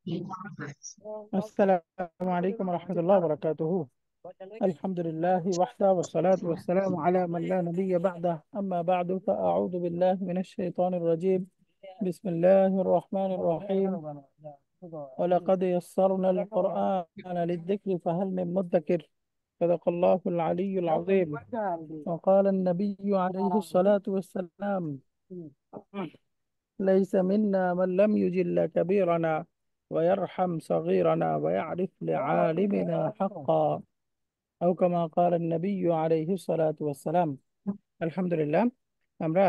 السلام عليكم ورحمة الله وبركاته. الحمد لله وحده والصلاة والسلام على من لا نبي بعده، أما بعد فأعوذ بالله من الشيطان الرجيم. بسم الله الرحمن الرحيم. ولقد يسرنا القرآن للذكر فهل من مدكر. صدق الله العلي العظيم. وقال النبي عليه الصلاة والسلام: ليس منا من لم يجل كبيرنا ويرحم صغيرنا ويعرف لعالمنا حقا، أو كما قال النبي عليه الصلاة والسلام. আলহামদুলিল্লাহ, আমরা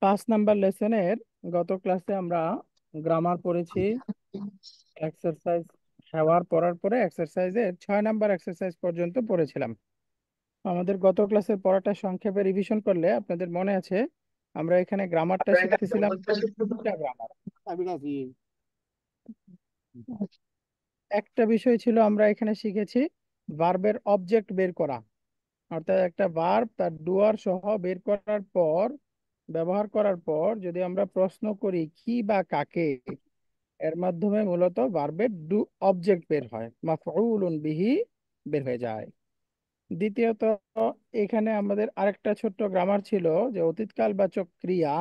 5 নাম্বার লেসনের গত ক্লাসে আমরা গ্রামার পড়েছি। এক্সারসাইজ হেওয়ার পড়ার পরে এক্সারসাইজের 6 নাম্বার এক্সারসাইজ পর্যন্ত পড়েছিলাম। আমাদের গত ক্লাসের পড়াটা সংক্ষেপে রিভিশন করলে আপনাদের মনে আছে আমরা এখানে গ্রামারটা শিখতেছিলাম। গ্রামার একটা বিষয় ছিল, আমরা এখানে শিখেছি ভার্বের অবজেক্ট বের করা, অর্থাৎ একটা ভার্ব তার ডুয়ার সহ বের করার পর, ব্যবহার করার পর যদি আমরা প্রশ্ন করি কি বা কাকে, এর মাধ্যমে মূলত ভার্বের অবজেক্ট বের হয়, মাফউলুন বিহি বের হয়ে যায়। দ্বিতীয়ত, এখানে আমাদের আরেকটা ছোট্ট গ্রামার ছিল যে অতীতকালবাচক ক্রিয়া,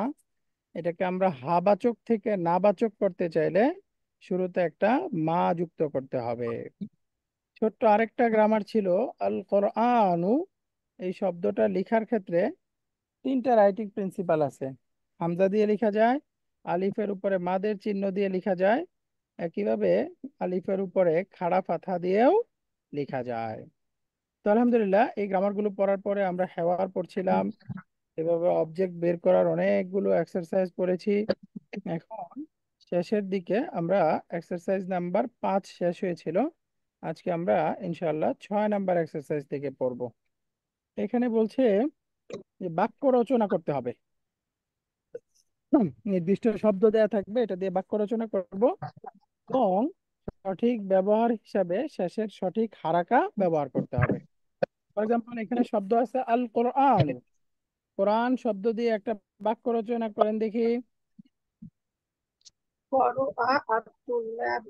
এটাকে আমরা হাবাচক থেকে নাবাচক করতে চাইলে শুরুতে একটা মা যুক্ত করতে হবে। ছোট্ট আরেকটা গ্রামার ছিল আল কোরআনু, এই শব্দটা লেখার ক্ষেত্রে 3টা রাইটিং প্রিন্সিপাল আছে। হামজা দিয়ে লেখা যায়, আলিফের উপরে মাদের চিহ্ন দিয়ে লেখা যায়, একইভাবে আলিফের উপরে খাড়া ফাথা দিয়েও লেখা যায়। তো আলহামদুলিল্লাহ, এই গ্রামারগুলো পড়ার পরে আমরা হেওয়ার পড়ছিলাম, এভাবে অবজেক্ট বের করার অনেকগুলো এক্সারসাইজ করেছি। এখন শেষের দিকে আমরা এক্সারসাইজ নাম্বার 5 শেষ হয়েছিল, আজকে আমরা ইনশাআল্লাহ 6 নাম্বার এক্সারসাইজ থেকে পড়ব। এখানে বলছে যে বাক্য রচনা করতে হবে। নির্দিষ্ট শব্দ দেয়া থাকবে, এটা দিয়ে বাক্য রচনা করব এবং সঠিক ব্যবহার হিসাবে শেষের সঠিক হারাকা ব্যবহার করতে হবে। ফর এক্সাম্পল, এখানে শব্দ আছে আল কোরআন, কোরআন শব্দ দিয়ে একটা বাক্য রচনা করেন দেখি। قرأ الطلاب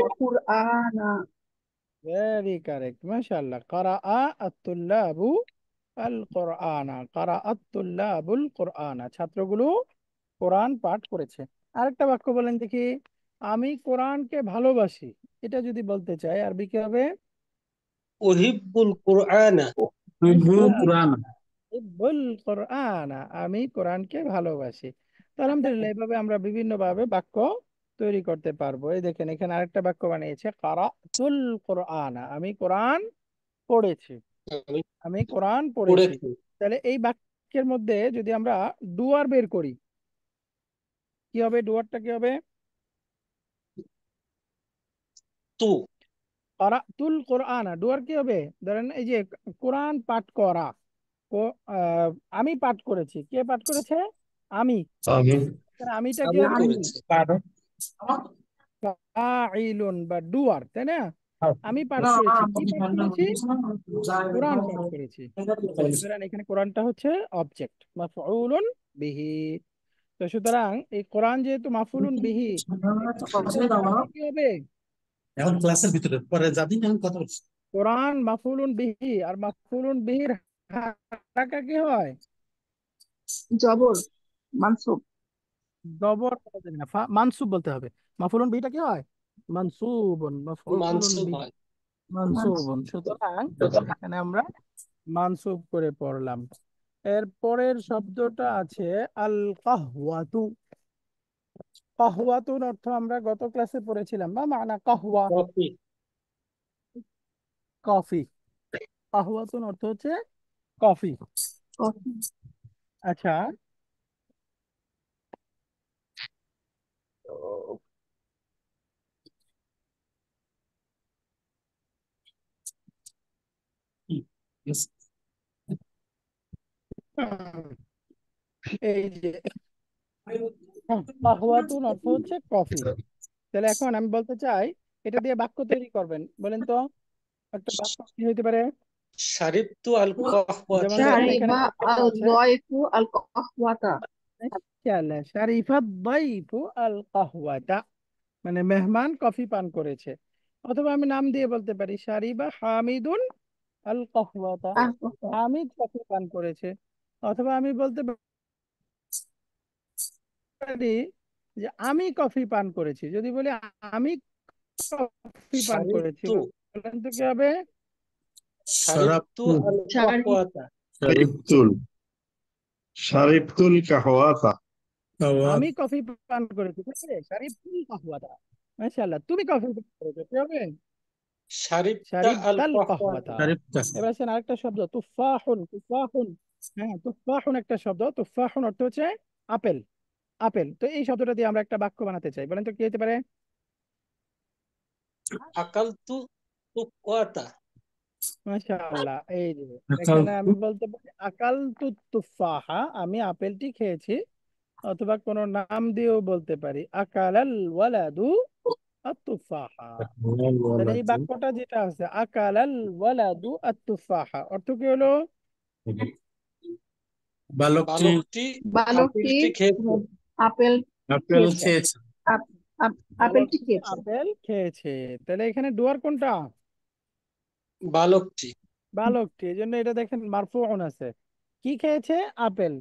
القرآن. ভেরি কারেক্ট, মাশাআল্লাহ। কারাআ আত-তুল্লাবু আল কোরআনা, কারাআত তুল্লাবুল কোরআনা, ছাত্রগুলো কোরআন পাঠ করেছে। আরেকটা বাক্য বলেন দেখি। আমি কোরআনকে ভালোবাসি, এটা যদি বলতে চাই আরবি কি হবে? উহিব্বুল কুরআনা। মাশাআল্লাহ, উহিব্বুল কোরআনা, আমি কোরআনকে ভালোবাসি। তো আলহামদুলিল্লাহ, এইভাবে আমরা বিভিন্ন ভাবে বাক্য তৈরি করতে পারবো। এই দেখেন, এখানে আরেকটা বাক্য বানিয়েছে, কারাতুল কোরআনা, আমি কোরআন পড়েছি, আমি আমি কোরআন পড়েছি। পড়েছি। তাহলে এই বাক্যের মধ্যে যদি আমরা ডুয়ার বের করি, কি হবে? ডুয়ারটা কি হবে? তু কারাতুল কোরআন, ডুয়ার কি হবে? ধরেন এই যে কোরআন পাঠ করা, আমি পাঠ করেছি, কে পাঠ করেছে? আমি। আমি তাহলে আমিটা কি আমি হবে? করেছি। ফাইলুন বা ডুয়ার, তাই না? আমি পাঠ করেছি, কি পাঠ করেছি? কোরআন পাঠ করেছি। সুতরাং এখানে কোরআনটা হচ্ছে অবজেক্ট, মাফউলুন বিহি। তো সুতরাং এই কোরআন যেহেতু মাফউলুন বিহি, এই মাফউলুন বিহিটা কি হবে? এখন ক্লাসের ভিতরে পরে যাবি, এখন কথা বলছি। কোরআন মাফউলুন বিহি, আর মাফউলুন বিহির হারাকা কি হয়? জবর, মানসুব। জবর বলা যাবে না, মানসুব বলতে হবে। মাফউলুন বিহিটা কি হয়? মানসুবুন, মাফউলুন মানসুব বিহি হয়। মানসুবুন। সুতরাং এখানে আমরা মানসুব করে পড়লাম। এর পরের শব্দটা আছে আল কাহওয়াতু। কাহওয়াতুর অর্থ আমরা গত ক্লাসে পড়েছিলাম, বা মানা কাহওয়া, কফি। কফি। কাহওয়াতুন অর্থ হচ্ছে কফি। আচ্ছা, এই যে কাহওয়াতুন অর্থ হচ্ছে কফি। তাহলে এখন আমি বলতে চাই, এটা দিয়ে বাক্য তৈরি করবেন, বলেন তো একটা বাক্য কি হইতে পারে? শারিবতু আল যেমন কাহওয়াতা। ধরেন এখানে শারিবা একটা বাক্য আল আছে, দয়ফু আল কাহওয়াতা। মাশাআল্লাহ, শারিফাত দাইফু আল কাহওয়াতা, মানে মেহমান কফি পান করেছে। অথবা আমি নাম দিয়ে বলতে পারি শারিবা হামিদুন আল কাহওয়াতা, কাহওয়া। হামিদ কফি পান করেছে। অথবা আমি বলতে পারি যে আমি কফি পান করেছি। যদি বলি আমি কফি পান করেছি, শারিবতু বলেন তো কি হবে? শারিবতু শারাবতু আল শারি কাহওয়াতা। শারিবতু শারিবতুল কাহওয়াতা। আমি কাওয়াত কফি পান করেছি, ঠিক আছে? শারিবতুল কাহওয়াতা। মাশাআল্লাহ, তুমি কফি পান করেছো, কি হবে? শারিবতা আল শারিবতাল কাহওয়াতা। কাহওয়াতা। শারিবতা এবার আসেন আরেকটা শব্দ, তুফাহুন। তুফাহুন, হ্যাঁ, তুফাহুন একটা শব্দ। তুফাহুন অর্থ হচ্ছে আপেল। আপেল। তো এই শব্দটা দিয়ে আমরা একটা বাক্য বানাতে চাই, বলেন তো কি হতে পারে? আকালতু তুকাতা। মাশাআল্লাহ, এই যে এখানে আকালতু আমি বলতে পারি আকাল তু তুফাহা, আমি আপেলটি খেয়েছি। অথবা কোনো নাম দিয়েও বলতে পারি আকালাল ওয়ালাদু আত-তুফাহা। ওয়াল তাহলে এই ওয়ালাদু বাক্যটা যেটা আছে আকালাল ওয়ালাদু আত-তুফাহা, অর্থ কি হলো? বালকটি বালকটি বালকটি আপেলটি খেয়েছে। আপেল আপেল খেয়েছে। খেয়েছে। আপ- আপেলটি বালকটি খেয়েছে। আপেল খেয়েছে। তাহলে এখানে ডুয়ার কোনটা? বালকটি বালকটি, এই জন্য এটা দেখেন মারফুউন আছে। কি খেয়েছে? আপেল।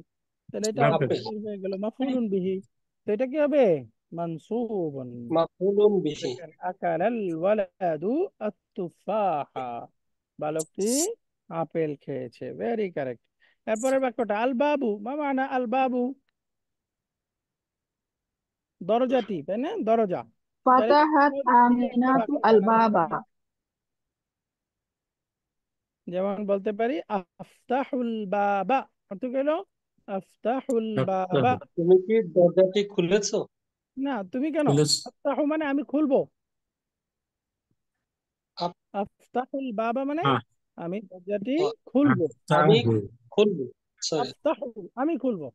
তাহলে এটা আপেল আপেল হয়ে গেল মাফউলুন বিহি। তো এটা কি হবে? মানসুবুন। মাফউলুন বিহি। দেখেন আকালাল ওয়ালাদু আত-তুফাহা, বালকটি আপেল খেয়েছে। Very correct. এরপরের বাক্যটা আল বাবু, মা মানা আল বাবু? দরজাটি, তাই না? দরজা। তাহলে ফাতাহাত দরজা দিয়ে একটা আমিনাতু বাক্য আল বানাতে বাবা। পারি। যেমন বলতে পারি আফতাহুল বাবা, অর্থ কি হলো? আফতাহুল বাবা। আফতাহু তুমি কি দরজাটি খুলেছো? না, তুমি কেন? খুলেছে। আফতাহু মানে আমি খুলবো। আপ- আফতাহুল বাবা মানে হ্যাঁ আমি দরজাটি আ- খুলবো। আমি আফতাহু খুলবো। সরি, আফতাহু, আমি খুলবো।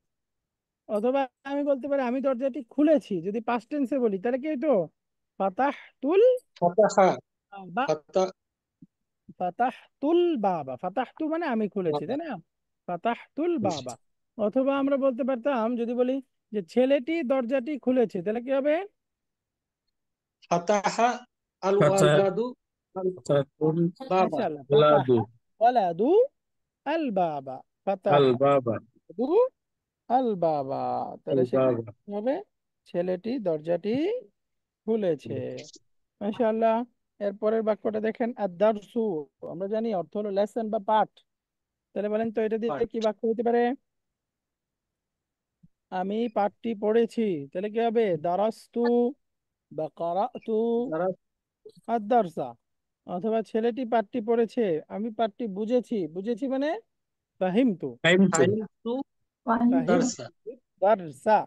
অথবা আমি বলতে পারি আমি দরজাটি খুলেছি। যদি পাস্ট টেন্সে বলি তাহলে কি হতো? ফাতাহতুল ফাতাহা বা, ফাতা ফাতাহতুল বাবা। ফাতাহতু মানে আমি খুলেছি, তাই না? ফাতাহতুল বাবা। অথবা আমরা বলতে পারতাম যদি বলি যে ছেলেটি দরজাটি খুলেছে, তাহলে কি হবে? ফাতাহা আল ফাতা ওয়ালাদু আল ফাতাহুল বাবা। মাশাআল্লাহ, ওয়ালাদু ফাতাহা ওয়ালাদু আল বাবা। আল ফাতাহা বাবা ওয়ালাদু আল বাবা। আল তাহলে সেখানে বাবা। কি হবে? ছেলেটি দরজাটি খুলেছে। মাশাআল্লাহ। এর পরের বাক্যটা দেখেন আদ-দারসু। আমরা জানি অর্থ হলো লেসন বা পাঠ। তাহলে বলেন তো এটা দিয়ে কি বাক্য হতে পারে? আমি পাঠটি পড়েছি। তাহলে কি হবে? দারাস্তু বা কারাতু যারা আদ-দারসা। অথবা ছেলেটি পাঠটি পড়েছে, আমি পাঠটি বুঝেছি। বুঝেছি মানে ফাহিমতু। ফাহিমতু ফাহিমতু ফাহিমতু দারসা। দারসা।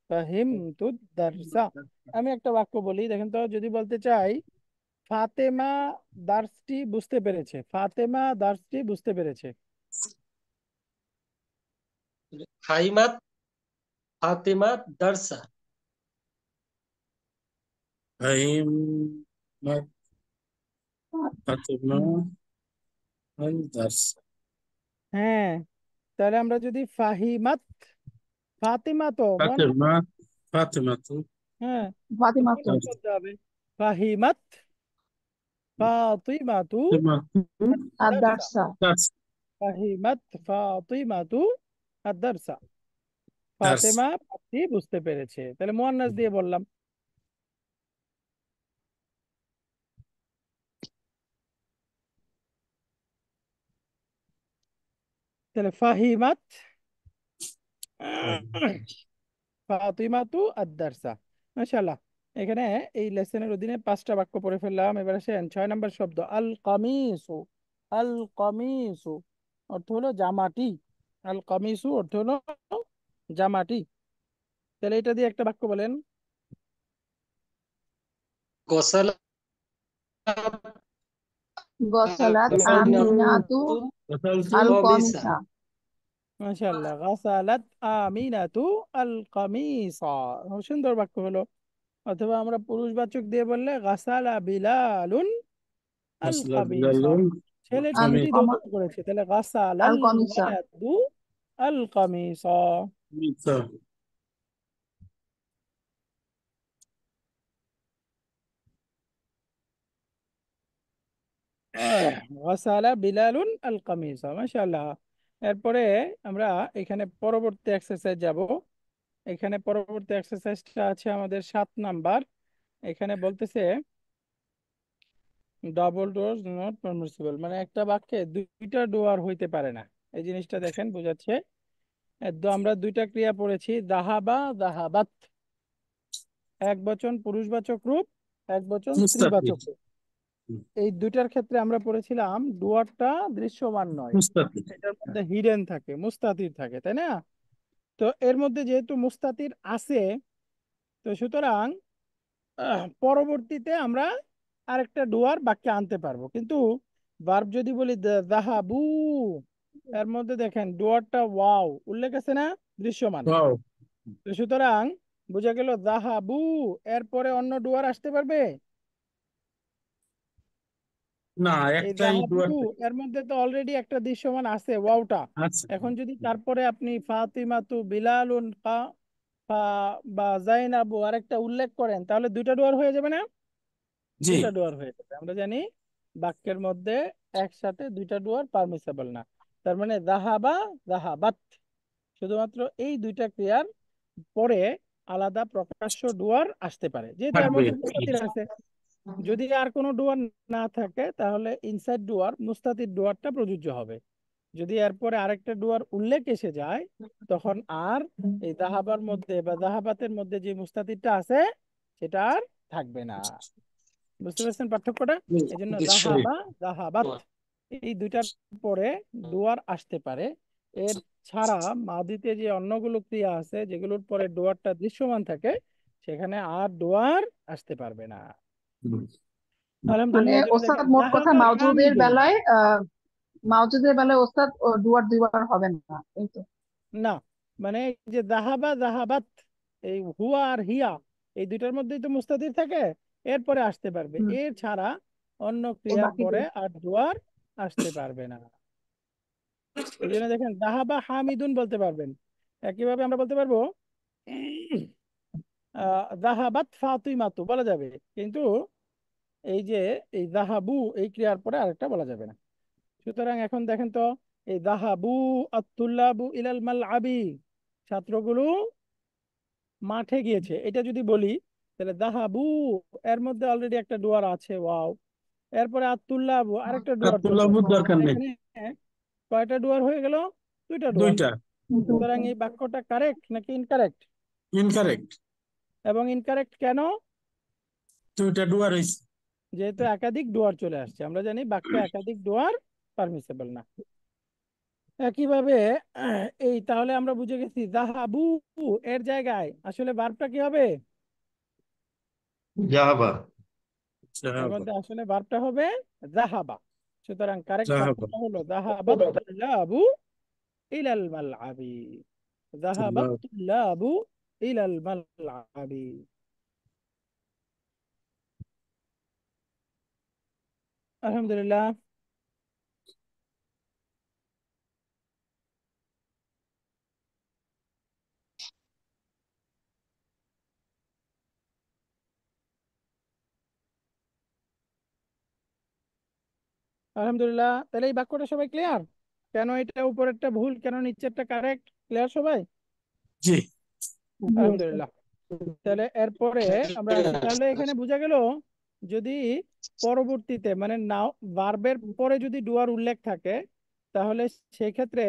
ফাহিমতু দারসা। আমি একটা বাক্য বলি, দেখেন তো। যদি বলতে চাই ফাতেমা দার্সটি বুঝতে পেরেছে, ফাতেমা দার্সটি বুঝতে পেরেছে। ফাহিমাত ফাতেমা দারসা। ফাহিমাত ফাতিমা আল দারস। হ্যাঁ, তাহলে আমরা যদি ফাহিমাত, ফাতিমা তো মুয়ান্নাস। ফাতিমা ফাতিমাতু হ্যাঁ, তো ফাতিমাতু মুয়ান্নাস করতে হবে। ফাহিমাত ফাতিমাতু ফাতিমাতু আদ-দারসা। আদ-দারসা। দারস ফাহিমাত ফাতিমাতু আদ-দারসা। দারস। ফাতেমা পাঠটি বুঝতে পেরেছে। তাহলে মুয়ান্নাস দিয়ে বললাম। তাহলে ফাহিমাত ফাতিমাতু আদ-দারসা। মাশাআল্লাহ। এখানে এই লেসনের অধীনে 5টা বাক্য পড়ে ফেললাম। এবার আসেন 6 নম্বর শব্দ আল কামিসু। আল কামিসু অর্থ হলো জামাটি। আল কামিসু অর্থ হলো জামাটি। তাহলে এটা দিয়ে একটা বাক্য বলেন। গোসালা গসালাত আমিনাতু আমিনাতু ফাতালতু আল কবিসা। কমিসা। মাশাআল্লাহ, গাসালাত আমিনাতু আল কামিসা। সুন্দর বাক্য হলো। অথবা আমরা পুরুষবাচক দিয়ে বললে গাসালা বিলালুন আল আসলা কামিসা, বিলালুন ছেলেটি আল কামিজ কমা করেছে। তাহলে আল গাসালাল কমিসা। ওয়ালাদু আল কামিসা। মিতা ওয়াসালা বিলালুন আল কামিসা, মাশাআল্লাহ। এরপরে আমরা এখানে পরবর্তী এক্সারসাইজ যাব। এখানে পরবর্তী এক্সারসাইজটা আছে আমাদের 7 নাম্বার। এখানে বলতেছে ডাবল ডোর নট পারমিসিবল, মানে একটা বাক্যে দুইটা ডোয়ার হইতে পারে না। এই জিনিসটা দেখেন বোঝাচ্ছে। আমরা দুইটা ক্রিয়া পড়েছি, দাহাবা দাহাবাত, এক বচন পুরুষবাচক রূপ, এক বচন মুস্তাফিজ। স্ত্রীবাচক রূপ। এই দুইটার ক্ষেত্রে আমরা পড়েছিলাম ডুয়ারটা দৃশ্যমান নয়, মুস্তাফিজ। এটার মধ্যে হিডেন থাকে, মুস্তাতির থাকে, তাই না? তো এর মধ্যে যেহেতু মুস্তাতির আছে, তো সুতরাং পরবর্তীতে আমরা আরেকটা ডুয়ার বাক্যে আনতে পারবো। কিন্তু ভার্ব যদি বলি যাহাবু, এর মধ্যে দেখেন ডুয়ারটা ওয়াও উল্লেখ আছে না, দৃশ্যমান। ওয়াও। তো সুতরাং বোঝা গেল যাহাবু এরপরে অন্য ডুয়ার আসতে পারবে? না, এই একটাই যাহাবু ডুয়ার এর মধ্যে তো অলরেডি একটা দৃশ্যমান আছে, ওয়াওটা। আছে। এখন যদি তারপরে আপনি ফাতিমাতু বিলালুন ফা বা জাইনাবু আরেকটা উল্লেখ করেন, তাহলে দুইটা ডুয়ার হয়ে যাবে না? জি। দুইটা ডুয়ার হয়ে যাবে। আমরা জানি বাক্যের মধ্যে একসাথে দুইটা ডুয়ার পারমিসেবল না। তার মানে যাহাবা যাহাবাত, শুধুমাত্র এই দুইটা ক্রিয়ার পরে আলাদা প্রকাশ্য ডুয়ার আসতে পারে, যেহেতু এর থাকবে। মধ্যে মুস্তাতির আছে। যদি আর কোনো ডুয়ার না থাকে তাহলে ইনসাইড ডুয়ার মুস্তাতির ডুয়ারটা প্রযোজ্য হবে। যদি এরপরে আরেকটা ডুয়ার উল্লেখ এসে যায়, তখন আর এই দাহাবার মধ্যে বা দাহাবাতের মধ্যে যে মুস্তাতিরটা আছে সেটা আর থাকবে না। বুঝতে পারছেন পার্থক্যটা? এই জন্য দৃশ্যমান দাহাবা দাহাবাত এই দুইটার পরে ডুয়ার আসতে পারে। এর ছাড়া মাদিতে যে অন্যগুলো ক্রিয়া আছে যেগুলোর পরে ডুয়ারটা দৃশ্যমান থাকে, সেখানে আর ডুয়ার আসতে পারবে না। মানে আলহামদুলিল্লাহ। এই জন্য ওস্তাদ দেখেন মোট কথা যাহাবা হামিদুন, মাউজুদের বেলায় ওস্তাদ ও ডুয়ার দুইবার হবে না, এই তো। না মানে এই যে যাহাবা যাহাবাত, এই হুয়া আর হিয়া এই দুইটার মধ্যেই তো মুস্তাতির থাকে, এরপরে আসতে পারবে। হুম, এর ছাড়া অন্য এই ক্রিয়ার পরে বাকিগুলো। আর ডুয়ার আসতে পারবে না। এই জন্য দেখেন যাহাবা হামিদুন বলতে পারবেন, একইভাবে আমরা বলতে পারবো যাহাবাত ফাতিমাতু বলা যাবে, কিন্তু এই যে এই যাহাবু এই ক্রিয়ার পরে আরেকটা বলা যাবে না। সুতরাং এখন দেখেন তো, এই যাহাবু আত-তুল্লাবু ইলাল মালআবি, ছাত্রগুলো মাঠে গিয়েছে, এটা যদি বলি তাহলে যাহাবু এর মধ্যে অলরেডি একটা ডুয়ার আছে, ওয়াও। এরপরে আত-তুল্লাবু আরেকটা ডুয়ার চলে আব্দুল্লাহ আসছে, দরকার নেই। এখানে কয়টা ডুয়ার হয়ে গেল? দুইটা ডুয়ার। দুইটা। সুতরাং এই বাক্যটা কারেক্ট নাকি ইনকারেক্ট? ইনকারেক্ট। এবং ইনকারেক্ট কেন? দুইটা ডুয়ার হইছে। যেহেতু একাধিক ডুয়ার চলে আসছে, আমরা জানি বাক্যে একাধিক ডুয়ার পারমিসেবল না। একইভাবে এই তাহলে আমরা বুঝে গেছি যাহাবু এর জায়গায় আসলে ভার্বটা কি হবে? জাহাবা এর মধ্যে আসলে ভার্বটা হবে যাহাবা। সুতরাং কারেক্ট জাহাবা। বাক্যটা হলো যাহাবাত তুল্লাবু ইলাল মালআবি, যাহাবাত তুল্লাবু ইলাল মালআবি। আলহামদুলিল্লাহ। আলহামদুলিল্লাহ, তাহলে এই বাক্যটা সবাই ক্লিয়ার? কেন এটা উপরেরটা ভুল, কেন নিচেরটা কারেক্ট, ক্লিয়ার সবাই? জি। আলহামদুলিল্লাহ। তাহলে এরপরে আমরা আসি, তাহলে এখানে বোঝা গেল যদি পরবর্তীতে মানে নাও ভার্বের পরে যদি ডুয়ার উল্লেখ থাকে, তাহলে সেই ক্ষেত্রে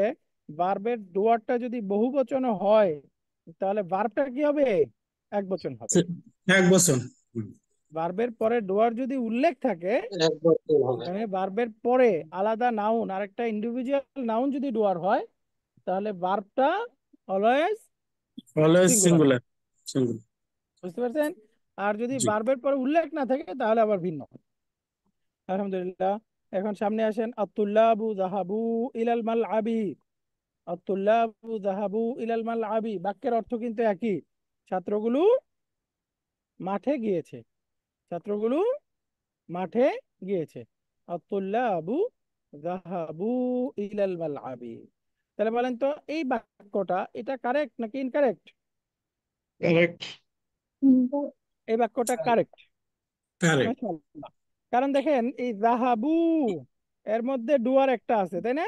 ভার্বের ডুয়ারটা যদি বহুবচন হয়, তাহলে ভার্বটা কি হবে? একবচন হবে। এক বছর। ভার্বের পরে ডুয়ার যদি উল্লেখ থাকে, এক বছর হবে। মানে ভার্বের পরে আলাদা নাউন আরেকটা ইন্ডিভিজুয়াল নাউন যদি ডুয়ার হয়, তাহলে ভার্বটা always always singular. Singular. Singular. বুঝতে পারছেন? আর যদি জি। ভার্বের পরে উল্লেখ না থাকে তাহলে আবার ভিন্ন। আলহামদুলিল্লাহ। এখন সামনে আসেন, আত-তুল্লাবু যাহাবু ইলাল মালআবি। আত-তুল্লাবু যাহাবু ইলাল মালআবি বাক্যের অর্থ কিন্তু একই, ছাত্রগুলো মাঠে গিয়েছে, ছাত্রগুলো মাঠে গিয়েছে। আত-তুল্লাবু যাহাবু ইলাল মালআবি। তাহলে বলেন তো এই বাক্যটা এটা কারেক্ট নাকি ইনকারেক্ট? কারেক্ট। এই বাক্যটা কারেক্ট। কারেক্ট। মাশাআল্লাহ, কারণ দেখেন এই যাহাবু এর মধ্যে ডুয়ার একটা আছে, তাই না?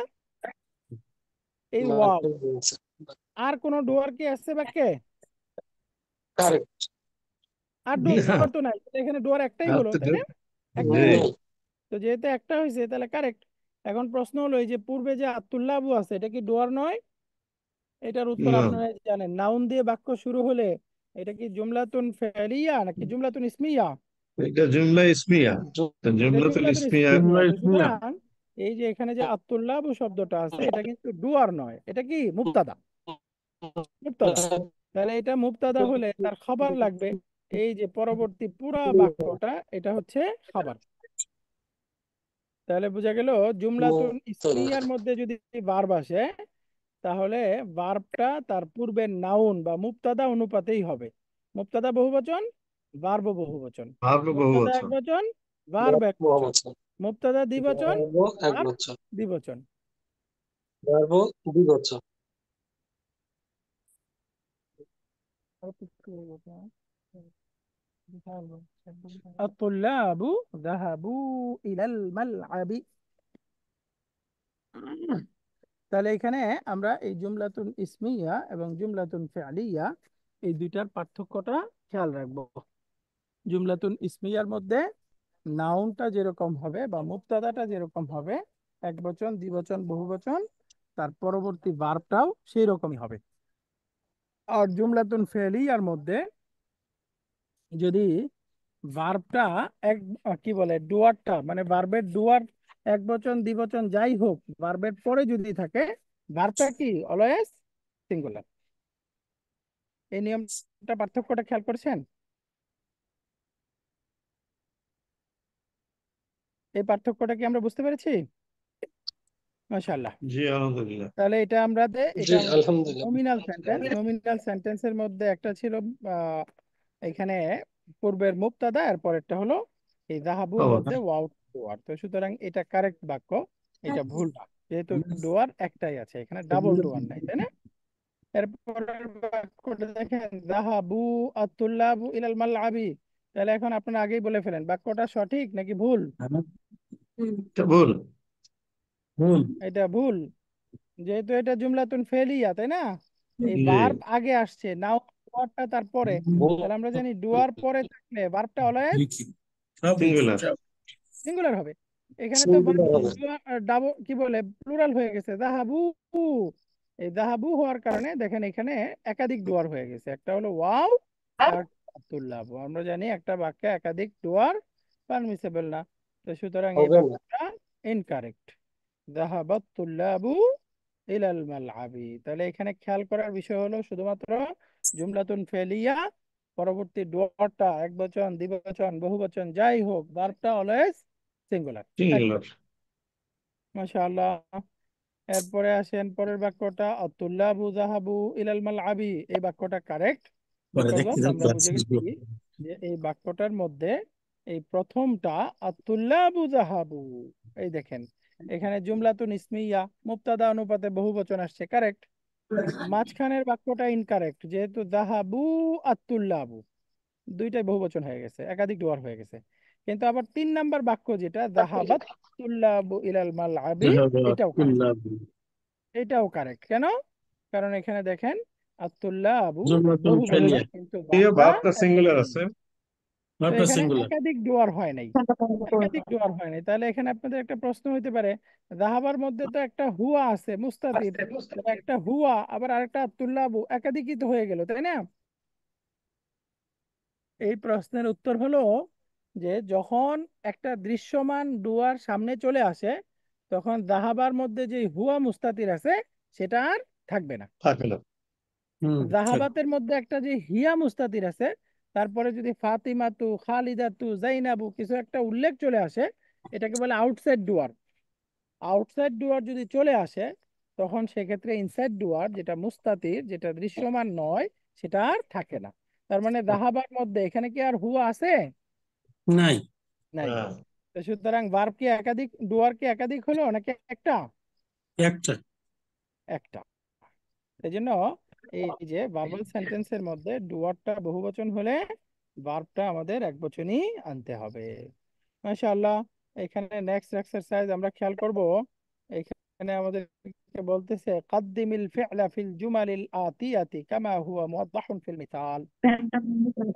এই ওয়াও। আর কোন ডুয়ার কি আছে বাক্যে? কারেক্ট। আর না, ডুয়ার তো নাই, এখানে ডুয়ার একটাই আর হলো, তো তাই না? জি একটাই হলো। তো যেহেতু একটা হয়েছে তাহলে কারেক্ট। এখন প্রশ্ন হলো এই যে পূর্বে যে আতুল্লাবু আছে এটা কি ডুয়ার নয়? এটার উত্তর না, আপনারা জানেন, নাউন দিয়ে বাক্য শুরু হলে এটা কি জুমলাতুন ফেলিয়া নাকি জুমলাতুন ইসমিয়া? এটা জুমলা ইসমিয়া, তো এটা জুমলাতুল জুমলাতুন ইসমিয়া। ইসমিয়া। তো সুতরাং এই যে এখানে যে আতুল্লাবু শব্দটা আছে এটা কিন্তু ডুয়ার নয়, এটা কি মুবতাদা। মুবতাদা। তাহলে এটা মুবতাদা হলে তার খবর লাগবে। এই যে পরবর্তী পুরা বাক্যটা এটা হচ্ছে খাবার। তাহলে বোঝা গেল জুমলাতুন ইসমিয়ার মধ্যে যদি ভার্ব আসে তাহলে ভার্বটা তার পূর্বের নাউন বা মুবতাদা অনুপাতেই হবে। মুবতাদা বহুবচন, ভার্ব বহুবচন। ভাব মুবতাদা বহুবচন। একবচন, ভার্ব একবচন। মুবতাদা দ্বিবচন, এক ভার্ব বছর। দ্বিবচন। দ্বিবচন। الطلاب ذهبوا إلى الملعب। তাহলে এখানে আমরা এই জুমলাতুন ইসমিয়া এবং জুমলাতুন ফি'লিয়া এই দুইটার পার্থক্যটা খেয়াল রাখবো। জুমলাতুন ইসমিয়ার মধ্যে নাউনটা যেরকম হবে বা মুবতাদাটা যেরকম হবে, এক বচন দ্বিবচন বহুবচন, তার পরবর্তী ভার্বটাও সেই রকমই হবে। আর জুমলাতুন ফি'লিয়ার মধ্যে যদি ভার্বটা এক কি বলে ডুয়ারটা মানে ভার্বের ডুয়ার এক বচন দ্বিবচন যাই হোক ভার্বের পরে যদি থাকে ভার্বটা কি অলওয়েজ সিঙ্গুলার। এই নিয়মটা পার্থক্যটা খেয়াল করছেন? এই পার্থক্যটা কি আমরা বুঝতে পেরেছি? মাশাআল্লাহ। জি আলহামদুলিল্লাহ। তাহলে জি এটা আমাদের আলহামদুলিল্লাহ। নমিনাল সেন্টেন্সের মধ্যে একটা ছিল এখানে পূর্বের মুবতাদা এর পরেরটা হলো এই যাহাবুর খবর। মধ্যে ওয়াও ডুয়ার। তো সুতরাং এটা কারেক্ট বাক্য, এটা ভুল না, যেহেতু ডুয়ার একটাই আছে, এখানে ডাবল ডুয়ার নাই, তাই না? এরপরের বাক্যটা দেখেন যাহাবু আত-তুল্লাবু ইলাল মালআবি। তাহলে এখন আপনারা আগেই বলে ফেলেন বাক্যটা সঠিক নাকি ভুল? এটা ভুল। ভুল। এটা ভুল, যেহেতু এটা জুমলাতুন ফেলিয়া, তাই না? এই জি। ভার্ব আগে আসছে, নাও ডুয়ারটা তারপরে। তাহলে আমরা জানি ডুয়ার পরে থাকলে ভার্বটা অলওয়েজ সিঙ্গুলার। সিঙ্গুলার হবে। এখানে তো সিঙ্গুলার হবে। ডাবল কি বলে প্লুরাল হয়ে গেছে যাহাবু। এই যাহাবু হওয়ার কারণে দেখেন এখানে একাধিক ডুয়ার হয়ে গেছে, একটা হলো ওয়াও আর আব্দুল্লাহ। আমরা জানি একটা বাক্যে একাধিক ডুয়ার পারমিসিবল না। তো সুতরাং এই হবে না। বাক্যটা ইনকারেক্ট। যাহাবাত তুল্লাবু ইলাল মালআবি। তাহলে এখানে খেয়াল করার বিষয় হলো শুধুমাত্র জুমলাতুন ফেলিয়া পরবর্তী ডুয়ারটা এক বচন দ্বিবচন বহুবচন যাই হোক ভার্বটা অলওয়েজ সিঙ্গুলার। সিঙ্গুলার। মাশাআল্লাহ। এরপরে আসেন পরের বাক্যটা আতুল্লাবু যাহাবু ইলাল মালআবি। এই বাক্যটা কারেক্ট পরে বিকজ অফ দেখতে আমরা বুঝে গেছি যে এই বাক্যটার মধ্যে এই প্রথমটা আতুল্লাবু যাহাবু। এই দেখেন এখানে জুমলাতুন ইসমিয়া মুবতাদা অনুপাতে বহুবচন আসছে, কারেক্ট। মাঝখানের বাক্যটা ইনকারেক্ট, যেহেতু যাহাবু আতুল্লাবু দুইটাই বহুবচন হয়ে গেছে, একাধিক ডুয়ার হয়ে গেছে। কিন্তু আবার 3 নাম্বার বাক্য যেটা যাহাবাত তুল্লাবু ইলাল মালআবি, এটাও কারেক্ট। এটাও কারেক্ট কেন? কারণ এখানে দেখেন আতুল্লাবু জুমলাতুল বহুবচন ফেলিয়া। কিন্তু এই ভার্বটা ভাবটা সিঙ্গুলার একবচন। আছে। তো ভাবটা এখানে সিঙ্গুলার। একাধিক ডুয়ার হয় নাই, একাধিক ডুয়ার হয় নাই। তাহলে এখানে আপনাদের একটা প্রশ্ন হইতে পারে, যাহাবার মধ্যে তো একটা হুয়া আছে মুস্তাতির, তাহলে একটা হুয়া আবার আরেকটা আতুল্লাবু একাধিকই তো হয়ে গেল, তাই না? এই প্রশ্নের উত্তর হলো যে যখন একটা দৃশ্যমান ডুয়ার সামনে চলে আসে তখন যাহাবার মধ্যে যে হুয়া মুস্তাতির আছে সেটা আর থাকবে না। থাকে না। জাহাবাতের মধ্যে একটা যে হিয়া মুস্তাতির আছে তারপরে যদি ফাতিমাতু খালিদাতু জাইনাবু কিছু একটা উল্লেখ চলে আসে, এটাকে বলে আউটসাইড ডুয়ার। আউটসাইড ডুয়ার যদি চলে আসে তখন সেক্ষেত্রে ইনসাইড ডুয়ার যেটা মুস্তাতির যেটা দৃশ্যমান নয় সেটা আর থাকে না। তার মানে জাহাবার মধ্যে এখানে কি আর হুয়া আছে? নাই। নাই। তো সুতরাং ভার্ব কি একাধিক, ডুয়ার কি একাধিক হলো নাকি একটা? একটা। একটা। এই জন্য এই যে ভার্বাল সেন্টেন্সের মধ্যে ডুয়ারটা বহুবচন হলে ভার্বটা আমাদের একবচনই আনতে হবে। মাশাআল্লাহ। এখানে নেক্সট এক্সারসাইজ আমরা খেয়াল করব। এখানে আমাদেরকে বলতেছে কাদ্দিমিল ফি'লা ফিল জুমালিল আতিয়াতি কামা হুয়া মুওয়াদ্দাহুন ফিল মিসাল।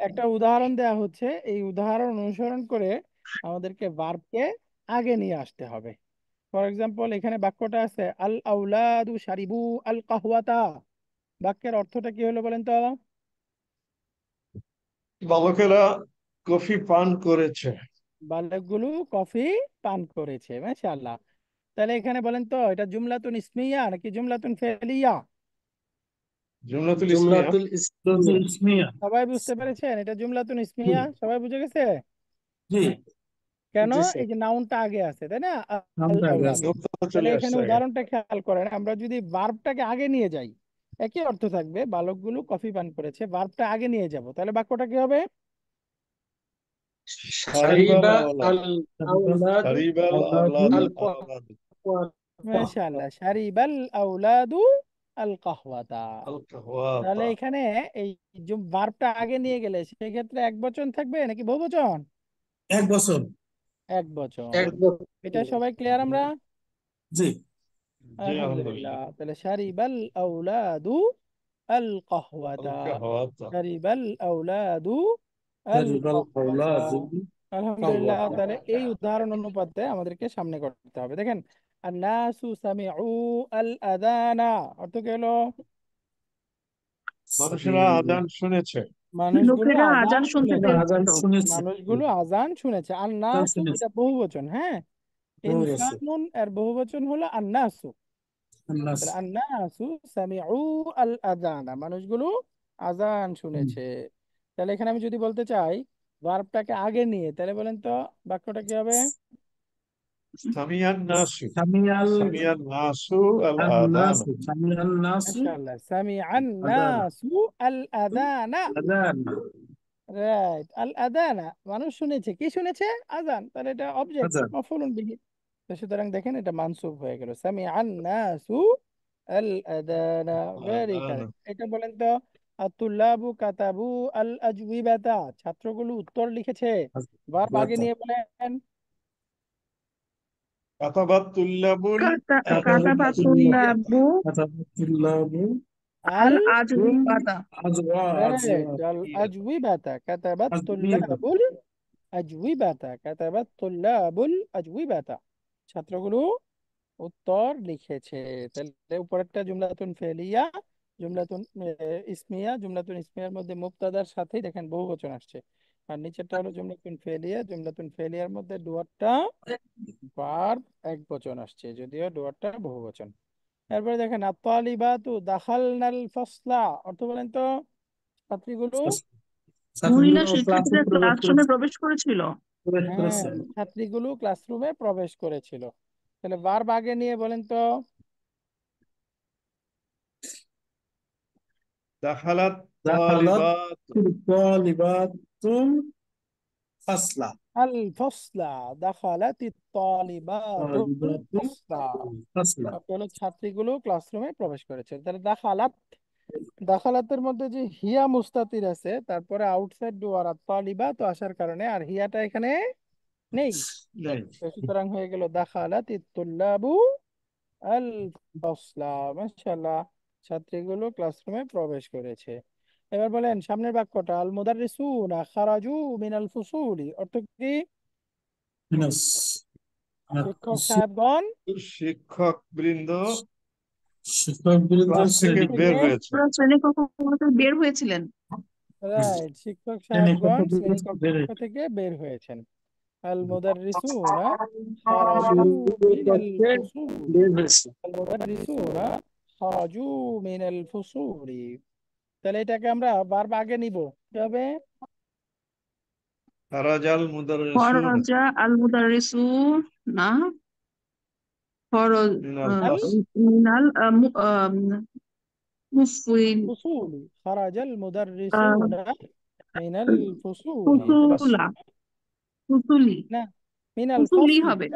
একটা উদাহরণ দেয়া হচ্ছে, এই উদাহরণ অনুসরণ করে আমাদেরকে ভার্বকে আগে নিয়ে আসতে হবে। ফর এক্সাম্পল, এখানে বাক্যটা আছে আল আউলাদু শারিবু আল কাহওয়াতা। বাক্যের অর্থটা কি হলো বলেন তো? বালকেরা কফি পান করেছে। বালকগুলো কফি পান করেছে। মাশাআল্লাহ। তাহলে এখানে বলেন তো, এটা জুমলাতুন ইসমিয়া নাকি জুমলাতুন ফেলিয়া? জুমলাতুল ইসমিয়া। জুমলাতুল ইসমিয়া। সবাই বুঝতে পেরেছেন এটা জুমলাতুন জি ইসমিয়া? সবাই বুঝে গেছে? জি কেন? জি এই স্যার, যে নাউনটা আগে আছে, তাই না? আল নামটা আগে আউলাদ। আছে। মুক্তা তাহলে চলে এখানে আসছে আগে। উদাহরণটা খেয়াল করেন, আমরা যদি ভার্বটাকে আগে নিয়ে যাই একই অর্থ থাকবে, বালকগুলো কফি পান করেছে, ভার্বটা আগে নিয়ে যাব, তাহলে বাক্যটা কি হবে? সারিবাল সারিবা আওলাদ। আল আউলাদু সারিবাল আউলাদু আওলাদ আল আওলাদ। মাশাআল্লাহ, শারিবাল আউলাদু আল কাহওয়াতা। আল কাহওয়াতা। তাহলে এখানে এই ভার্বটা আগে নিয়ে গেলে সেই ক্ষেত্রে এক বচন থাকবে নাকি বহুবচন? এক বছর। এক বচন। এক বছর। এটা সবাই ক্লিয়ার আমরা? জি জি আলহামদুলিল্লাহ। আলহামদুলিল্লাহ। তাহলে শারিবাল আউলাদু আল আল কাহওয়াতা। কাহওয়াতা। শারিবাল আউলাদু আল সারিবাল কাহওয়াতা। আউলাদু আলহামদুলিল্লাহ। কাওয়াতা। তাহলে এই উদাহরণ অনুপাতে আমাদেরকে সামনে করতে হবে। দেখেন, আন্নাসু সামিউ আল আযানা অর্থ কি হলো? মানুষেরা আজান শুনেছে। মানুষগুলো লোকেরা আজান আজান শুনতে শুনেছে। আজান পেয়েছিল। শুনেছে। মানুষগুলো আজান শুনেছে। আজান আন্নাসু শুনেছে। এটা বহুবচন, হ্যাঁ। দৌড় আছে। ইনসানুন এর বহুবচন হলো আন্নাসু। আন্নাস। তাহলে আন্নাসু সামিউ আল আযানা, মানুষগুলো আজান হুম। শুনেছে। তাহলে এখানে আমি যদি বলতে চাই ভার্বটাকে আগে নিয়ে, তাহলে বলেন তো বাক্যটা কি হবে? সামিয়ান নাসু। সামিয়াল সামিয়ান নাসু আল আদান। আন্নাসু। সামিয়াল নাসু মাশাআল্লাহ, সামিআন আযান। নাসু আল আযানা। আযান। রাইট, আল আযানা মানুষ শুনেছে। কি শুনেছে? আজান। তাহলে এটা অবজেক্ট আযান। মাফউলুন বিহি। তো সুতরাং দেখেন এটা মানসুব হয়ে গেল, সামিআন নাসু আল আযানা। ভেরি আদান। কারেক্ট। এটা বলেন তো, আত-তুল্লাবু কাতাবু আল আজওবিবাতা, ছাত্রগুলো উত্তর লিখেছে। ভার্ব আগে নিয়ে বলেন। কাতাবাত তুল্লাবুল আজওয়াবিয়া। কাতাবাতুল্লাবু কাতাবাতুল্লাহু আল আল আজওয়াতা। রাইট, আল আজওবিবাতা কাতাবাত আজওয়াবিয়া। তুল্লাবুল আজউইবাতা, কাতাবাত তুল্লাবুল আজউইবাতা, ছাত্রগুলো উত্তর লিখেছে। তাহলে উপরেরটা জুমলাতুন ফেলিয়া, জুমলাতুন ইসমিয়া। জুমলাতুন ইসমিয়ার মধ্যে মুবতাদার সাথেই দেখেন বহুবচন আসছে। আর নিচেরটা হলো জুমলাতুন ফেলিয়া। জুমলাতুন ফেলিয়ার মধ্যে ডুয়ারটা ভার্ব এক বচন আসছে, যদিও ডুয়ারটা বহুবচন। এরপরে দেখেন আত-তালিবাতু দাখালনাল ফাসলা অর্থ বলেন তো, ছাত্রীগুলো। ছাত্রগুলো মহিলা ক্লাসে শিক্ষার্থীরা প্রবেশ ক্লাসরুমে করেছে। প্রবেশ করেছিল। প্রবেশ হ্যাঁ, করেছে। ছাত্রীগুলো ক্লাসরুমে প্রবেশ করেছিল। তাহলে ভার্ব আগে নিয়ে বলেন তো। দাখালাত দাখালাত তালিবাত। তালিবাতুল ফাসলা। আল ফসলা, দাখালাতি তালিবাতুল তালিবাতুল ফসলা। ফাসলা। অর্থ হলো ছাত্রীগুলো ক্লাসরুমে প্রবেশ করেছে। তাহলে দাখালাত, দাখালাতের মধ্যে যে হিয়া মুস্তাতির আছে, তারপরে আউটসাইড ডোয়ার আর তালিবাত আসার কারণে আর হিয়াটা এখানে নেই। নেই। তো সুতরাং হয়ে গেল দাখালাতি তুল্লাবু আল ফসলা। মাশাআল্লাহ, ছাত্রীগুলো ক্লাসরুমে প্রবেশ করেছে। এবার বলেন সামনের বাক্যটা, আল মুদাররিসুনা খারাজু মিনাল ফুসুলি অর্থ কি? মিনাস। শিক্ষক সাহেবগণ শিক্ষক বৃন্দ শিক্ষক বিরুদ্ধ ক্লাস থেকে শ্রেণী শ্রেণী থেকে, বের হয়েছে। ওরা শ্রেণীকক্ষ থেকে বের হয়েছিলেন। রাইট, শিক্ষক শ্রেণী কক্ষ সাহেবগণ থেকে বের শ্রেণীকক্ষ হয়েছে। থেকে বের হয়েছেন। আল মুদাররিসুনা খারাজু মিনাল ফুসুলি। বের হয়েছে। আল মুদাররিসুনা খারাজু মিনাল ফুসুলি। তাহলে এটাকে আমরা বারবার আগে নিব, কি হবে? খারাজাল মুদাররিসুন খরজা আল মুদাররিসু না, খরজ মিনাল আল ফাস। মিনাল মুফিল ফুসুলি, খারাজাল মুদাররিসুনা মিনাল ফুসুলি। এটা ফাস। ফুসুলা ফুসুলি না, মিনাল ফুসুলি ফসলি। হবে।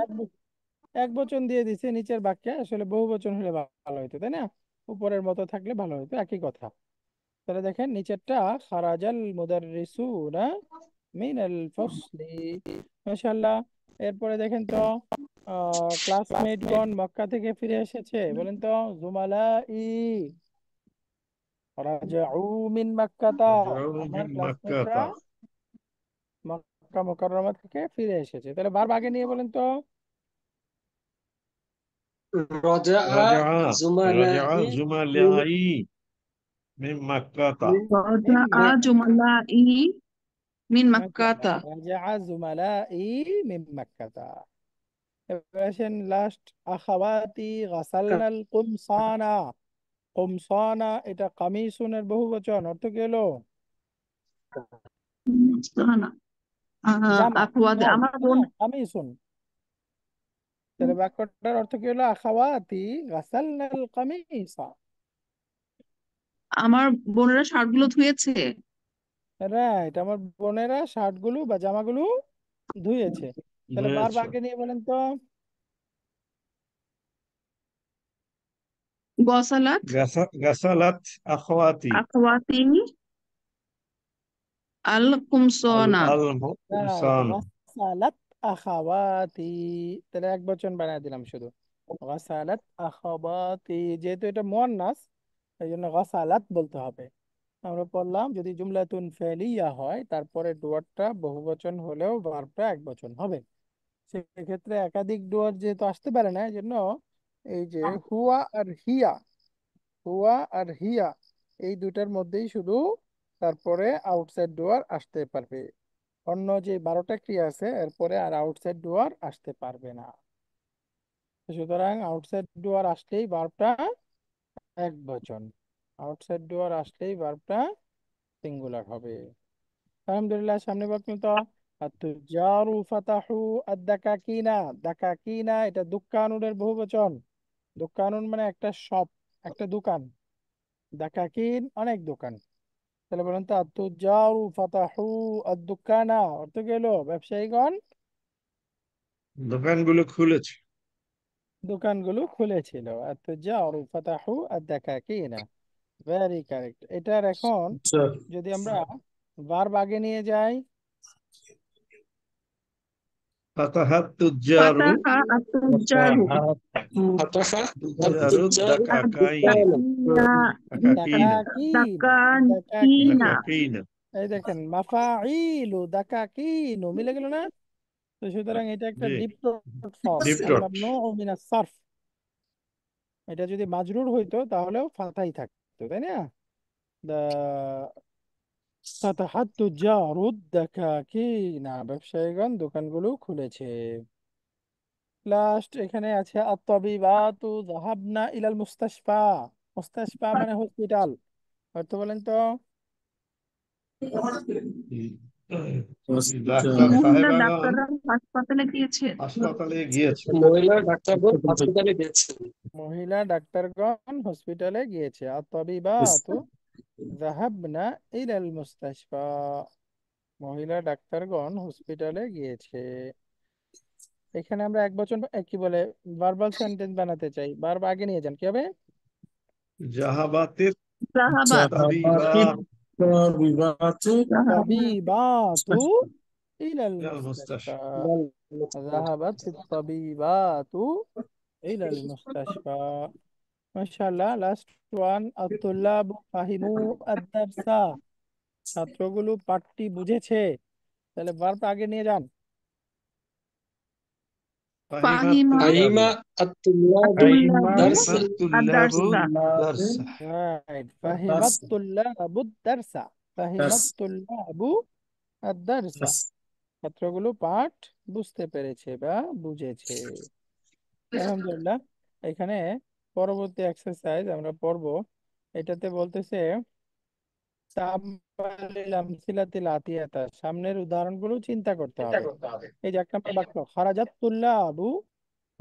এক বচন দিয়ে দিছে নিচের বাক্যে, আসলে বহু বচন হলে ভালো হতো, তাই না? উপরের মতো থাকলে ভালো হতো, একই কথা। তাহলে দেখেন নিচেরটা খারাজাল মুদাররিসুনা মিনাল ফসলি। মাশাআল্লাহ। এরপরে দেখেন তো ক্লাসমেটগণ মক্কা থেকে ফিরে এসেছে, বলেন তো জুমালা ই রাজাউ মিন মাক্কাতা, রাজাউ আমার মিন ক্লাসমেটরা মাক্কাতা। মক্কা মুকাররমা থেকে ফিরে এসেছে। তাহলে ভার্ব আগে নিয়ে বলেন তো। رجع রাজা রাজা زملائي من জুমালাই মিন মাক্কাতা। من রাজা من জুমালাই মিন মাশাআল্লাহ, মাক্কাতা। রাজা জুমালাই মিন মাক্কাতা। এবার আসেন লাস্ট, আখাওয়াতি গাসালনাল কুমসানা। কুমসানা এটা কামিসুনের বহুবচন, অর্থ কি হলো? না, জামা, আখওয়াতে মফরাদ, আমার তাই বোন। না? কামিসুন। তাহলে বাক্যটার অর্থ কি হলো? আখাওয়াতি গাসালনাল কামিসা। আমার বোনেরা শার্টগুলো ধুয়েছে। রাইট, আমার বোনেরা শার্টগুলো বা জামাগুলো ধুয়েছে। তাহলে ভার্ব ধুয়েছে। আগে নিয়ে বলেন তো। গসালাত গাসালাত আখওয়াতি আখওয়াতি আল আল কুমসানা। আল রাইট, ইনসান। গাসালাত আখাওয়াতি। তাহলে এক বচন বানিয়ে দিলাম শুধু, গাসালাত আখাওয়াতি। যেহেতু এটা মুয়ান্নাস, এই জন্য গাসালাত বলতে হবে। আমরা পড়লাম যদি জুমলাতুন ফেলিয়া হয় তারপরে ডুয়ারটা বহুবচন হলেও ভার্বটা এক বচন হবে। সেক্ষেত্রে একাধিক ডুয়ার যেহেতু আসতে পারে না, এই জন্য এই যে হুয়া আর হিয়া, হুয়া আর হিয়া এই দুটার মধ্যেই শুধু তারপরে আউটসাইড ডুয়ার আসতে পারবে। অন্য যে 12টা ক্রিয়া আছে এরপরে আর আউটসাইড ডুয়ার আসতে পারবে না। সুতরাং আউটসাইড ডুয়ার আসলেই ভার্বটা এক বচন, আউটসাইড ডুয়ার আসলেই ভার্বটা সিঙ্গুলার হবে। আলহামদুলিল্লাহ, সামনে বাক্য তো আত-তুজ্জারু ফাতাহু আদ-দাকাকিনা। দাকাকিনা এটা দুক্কানুনের বহুবচন। দুক্কানুন মানে একটা শপ, একটা দোকান। দাকাকিন অনেক দোকান। তাহলে বলেন তো আত-তুজ্জারু ফাতাহু আদ-দুকানা, অর্থ কি হলো? ব্যবসায়ীগণ দোকানগুলো খুলেছে। দোকানগুলো খুলেছিল। আত-তুজ্জারু ফাতাহু আদ-দাকাকিনা, ভেরি কারেক্ট। এটার এখন আচ্ছা যদি আমরা ভার্ব আগে নিয়ে যাই, ফাতাহাত তুজ্জারু ফাতাহা আত-তুজ্জারু فتح তুজ্জারু التجار দাকাকাইন আদ-দুকানা দাকাকিনা দাকাকিনা, দাকাকিনা। দাকাকিনা। দাকাকিনা। এই দেখেন মাফাইলু দাকাকিনু মিলে গেল না? তো সুতরাং এটা একটা জি, ডিপ ফর্ম, ডিপ আল ডট। মামনুউ মিনাস সারফ। এটা যদি মাজরুর হইতো তাহলেও ফাতাই থাকতো, তাই না? দা ফাতাহাত তুজ্জারুদ দাকাকিনা, ব্যবসায়ীগণ দোকানগুলো খুলেছে। লাস্ট এখানে আছে আত-তাবিবাতু যাহাবনা ইলাল মুস্তাশফা। মুস্তাশফা মানে হসপিটাল, অর্থ বলেন তো। ডাক্তার মহিলা সাহেবাগণ ডাক্তাররা হাসপাতালে গিয়েছে। হাসপাতালে গিয়েছে। মহিলা ডাক্তারগণ হাসপাতালে গেছে। মহিলা ডাক্তারগণ হসপিটালে গিয়েছে। আত-তাবিবাতু যাহাবনা ইলাল মুস্তাশফা, মহিলা ডাক্তারগণ হসপিটালে গিয়েছে। এখানে আমরা এক বচন কি বলে ভার্বাল সেন্টেন্স বানাতে চাই, ভার্ব আগে নিয়ে যান, কি হবে? জাহাবাতের জাহাবাত ذهبت তাবিবাত الطبيبات জাহাবাত তাবিবাতু ইলাল ইলাল মুস্তাশফা। মুস্তাশফা। ذهبت الطبيبات إلى المستشفى। মাশাআল্লাহ, লাস্ট ওয়ান, আত-তুল্লাবু ফাহিমু আদ-দারসা, ছাত্রগুলো পাঠটি বুঝেছে। তাহলে ভার্ব আগে নিয়ে যান। ফাহিমাত ফাহিমা তুল্লাবু ফাহিমা আত-তুল্লাবু আত-তুল্লাবু দারস ফাহিমাত তুল্লাবু আদ-দারসা। দারসা। রাইট, الدرس ফাহিমাত তুল্লাবু দারসা, ফাহিমাত درس তুল্লাবু আদ-দারসা, درس ছাত্রগুলো পাঠ বুঝতে পেরেছে বা বুঝেছে। আলহামদুলিল্লাহ। এখানে পরবর্তী এক্সারসাইজ আমরা পড়ব। এটাতে বলতেছে তামালিল আমসিলাতিল আতিয়াতা, সামনের উদাহরণগুলো চিন্তা করতে হবে। এই যে 1 নম্বর বাক্য, খারাজাত তুল্লাবু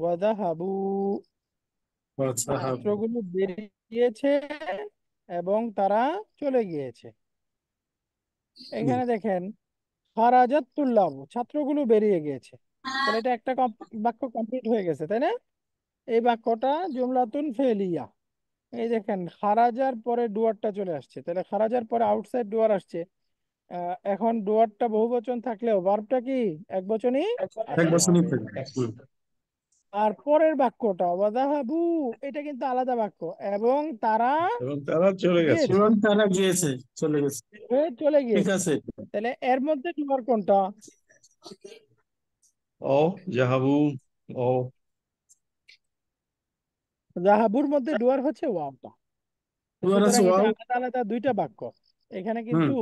ওয়া যাহাবু, وذهب ছাত্রগুলো বেরিয়েছে এবং তারা চলে গিয়েছে। এখানে দেখেন খারাজাত তুল্লাবু, ছাত্রগুলো বেরিয়ে গিয়েছে। তাহলে এটা একটা বাক্য কমপ্লিট হয়ে গেছে, তাই না? এই বাক্যটা জুমলাতুন ফেলিয়া। এই দেখেন খারাজার পরে ডুয়ারটা চলে আসছে, তাহলে খারাজার পরে আউটসাইড ডুয়ার আসছে। এখন ডুয়ারটা বহুবচন থাকলেও ভার্বটা কি একবচনই এক আসতে বছরই হবে। থাকে। আর পরের বাক্যটা ওয়াদাহাবু, এটা কিন্তু আলাদা বাক্য, এবং তারা এবং তারা চলে গেছে। গিয়েছে, এবং তারা গিয়েছে, চলে গেছে। হয়ে চলে ঠিক গিয়েছে। আছে। তাহলে এর মধ্যে ডুয়ার কোনটা? ও জাহাবু ও জাহাবুর মধ্যে ডুয়ার হচ্ছে ওয়াওটা। তোমার আছে সুতরাং এটা ওয়াও। আলাদা আলাদা দুইটা বাক্য। এখানে হুম। কিন্তু